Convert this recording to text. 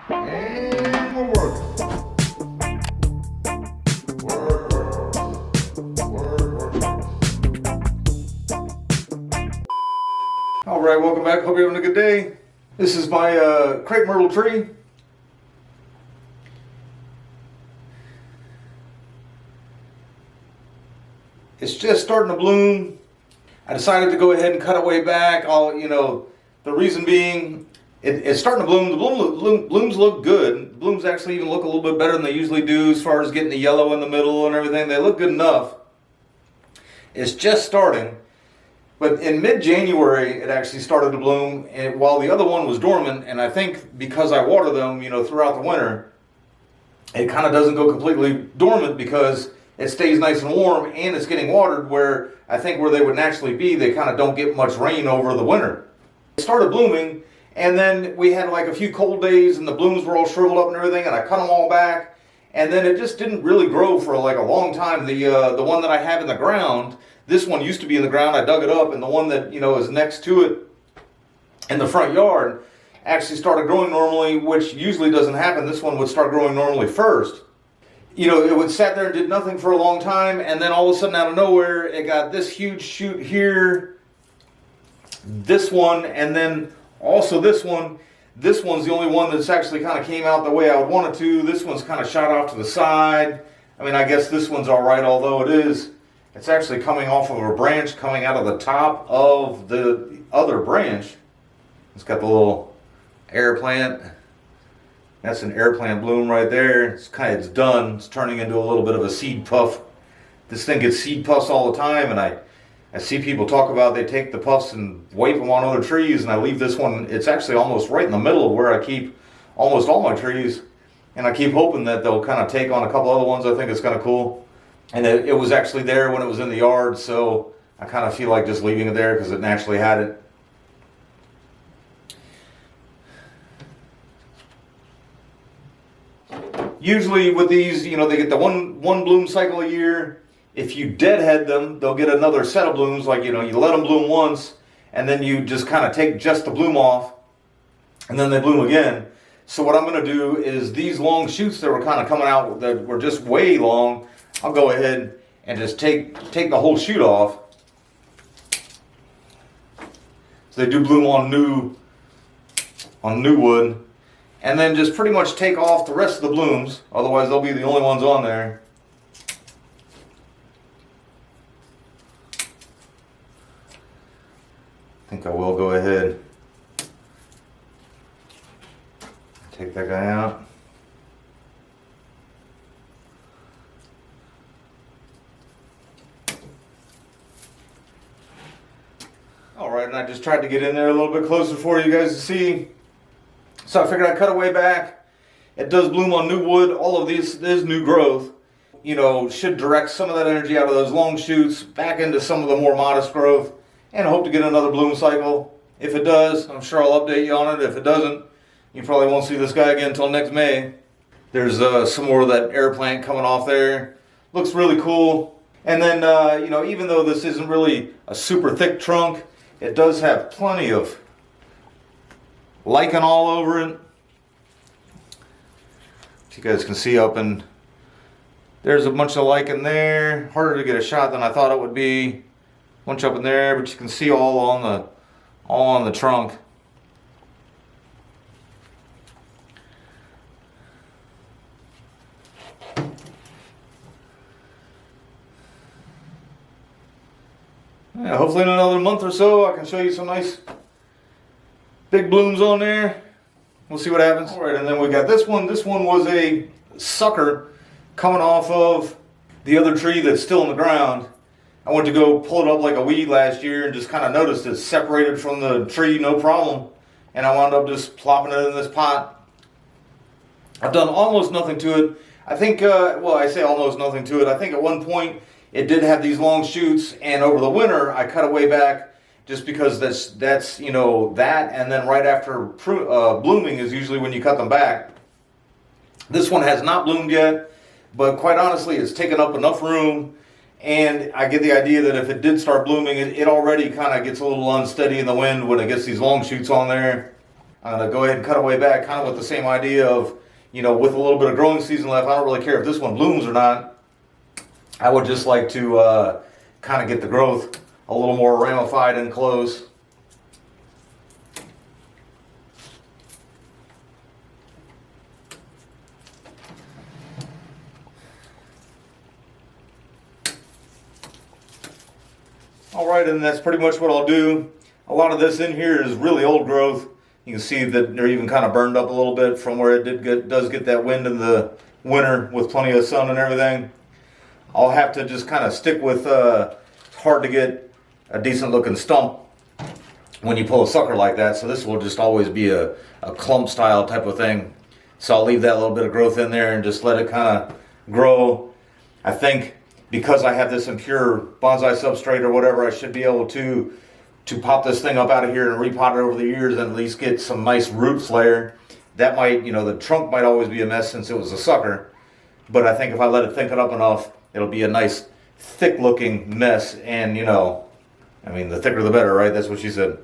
And we're working. Work, work, work. All right, welcome back. Hope you're having a good day. This is my Crepe Myrtle tree. It's just starting to bloom. I decided to go ahead and cut it way back. The reason being, it's starting to bloom. The blooms look good. The blooms actually even look a little bit better than they usually do as far as getting the yellow in the middle and everything. They look good enough. It's just starting. But in mid-January, it actually started to bloom, and while the other one was dormant, and I think because I water them, throughout the winter, it kind of doesn't go completely dormant because it stays nice and warm and it's getting watered, where I think where they would naturally be, they kind of don't get much rain over the winter. It started blooming, and then we had like a few cold days and the blooms were all shriveled up and everything, and I cut them all back, and then it just didn't really grow for like a long time. The one that I have in the ground, this one used to be in the ground, I dug it up, and the one that is next to it in the front yard actually started growing normally, which usually doesn't happen. This one would start growing normally first. It would sat there and did nothing for a long time, and then all of a sudden out of nowhere, it got this huge shoot here, this one, and then also this one. This one's the only one that's actually kind of came out the way I would want it to. This one's kind of shot off to the side. I mean, I guess this one's all right, although it's actually coming off of a branch coming out of the top of the other branch. It's got the little air plant. That's an air plant bloom right there. It's done. It's turning into a little bit of a seed puff. This thing gets seed puffs all the time, and I see people talk about they take the puffs and wipe them on other trees, and I leave this one. It's actually almost right in the middle of where I keep almost all my trees, and I keep hoping that they'll kind of take on a couple other ones. I think it's kind of cool. And it was actually there when it was in the yard, so I kind of feel like just leaving it there because it naturally had it. Usually with these, they get the one bloom cycle a year. If you deadhead them, they'll get another set of blooms. Like, you let them bloom once, and then you just kind of take just the bloom off, and then they bloom again. So what I'm going to do is these long shoots that were kind of coming out that were just way long, I'll go ahead and just take the whole shoot off. So they do bloom on new wood. And then just pretty much take off the rest of the blooms, otherwise they'll be the only ones on there. I think I will go ahead. Take that guy out. Alright, and I just tried to get in there a little bit closer for you guys to see. So I figured I'd cut it way back. It does bloom on new wood. All of this is new growth. Should direct some of that energy out of those long shoots back into some of the more modest growth, and hope to get another bloom cycle. If it does, I'm sure I'll update you on it. If it doesn't, you probably won't see this guy again until next May. There's some more of that air plant coming off there. Looks really cool. And then, even though this isn't really a super thick trunk, it does have plenty of lichen all over it. If you guys can see up and there's a bunch of lichen there. Harder to get a shot than I thought it would be. Bunch up in there, but you can see all on the trunk. Yeah, hopefully in another month or so I can show you some nice big blooms on there. We'll see what happens. All right, and then we got this one. This one was a sucker coming off of the other tree that's still in the ground. I went to go pull it up like a weed last year and just kind of noticed it separated from the tree, no problem. And I wound up just plopping it in this pot. I've done almost nothing to it. I think, I say almost nothing to it. I think at one point it did have these long shoots, and over the winter I cut it way back just because that's that, and then right after blooming is usually when you cut them back. This one has not bloomed yet, but quite honestly it's taken up enough room, and I get the idea that if it did start blooming, it already kind of gets a little unsteady in the wind when it gets these long shoots on there. I'm gonna go ahead and cut away back, kind of with the same idea of, you know, with a little bit of growing season left, I don't really care if this one blooms or not. I would just like to kind of get the growth a little more ramified and close. Alright, and that's pretty much what I'll do. A lot of this in here is really old growth. You can see that they're even kind of burned up a little bit from where it does get that wind in the winter with plenty of sun and everything. I'll have to just kind of stick with, it's hard to get a decent looking stump when you pull a sucker like that, so this will just always be a clump style type of thing. So I'll leave that little bit of growth in there and just let it kind of grow. I think because I have this impure bonsai substrate or whatever, I should be able to pop this thing up out of here and repot it over the years and at least get some nice root flare. That might, you know, the trunk might always be a mess since it was a sucker, but I think if I let it thicken up enough, it'll be a nice thick looking mess. And, you know, I mean, the thicker the better, right? That's what she said.